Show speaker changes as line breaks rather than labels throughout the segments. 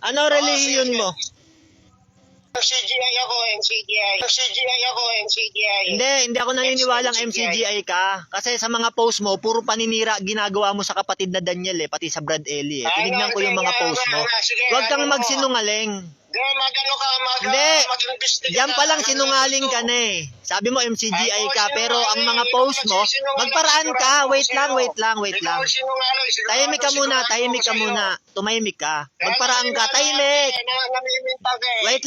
Ano relihiyon mo?
MCGI ako, MCGI. MCGI ako, MCGI.
Hindi ako naniniwalang MCGI ka. Kasi sa mga post mo, puro paninira ginagawa mo sa kapatid na Daniel pati sa Brad Ellie Tinignan ko yung mga post mo. Huwag kang magsinungaling. Hindi. Diyan pa lang sinungaling ka na Sabi mo MCGI ka, pero ang mga post mo, magparaan ka. Wait lang. Tahimik ka muna. Tumahimik ka. Magparaan ka. Tahimik. Wait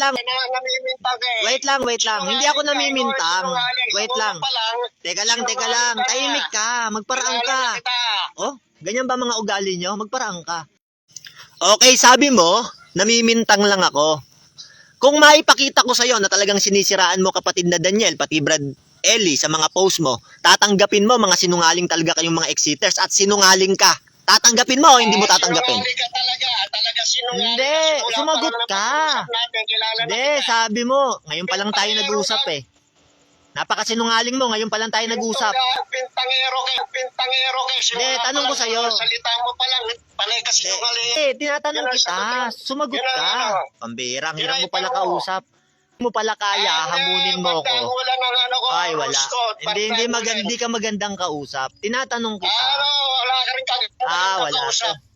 lang. Hindi ako namimintang. Wait lang. Teka lang. Tahimik ka. Magparaan ka. Oh, ganyan ba mga ugali nyo? Magparaan ka. Okay, sabi mo, namimintang lang ako. Kung maipakita ko sa'yo na talagang sinisiraan mo kapatid na Daniel, pati Brad Ellie sa mga post mo, tatanggapin mo mga sinungaling talaga kayong mga exiters at sinungaling ka. Tatanggapin mo o hindi mo tatanggapin? Hindi, sumagot ka. Hindi, sabi mo, ngayon pa lang tayo nag-uusap Napakasinungaling mo, ngayon pa lang tayo nag-usap.
Pintangero kayo.
Hindi, tanong ko sa'yo.
Salita mo pa lang, panay kasi sinungaling.
Tinatanong kita, sumagot ka. Pambirang, hirap mo pala kausap. Hindi mo pala kaya, hamunin mo ko. Ay, wala. Hindi ka magandang kausap. Tinatanong kita.
Wala ka rin
Wala.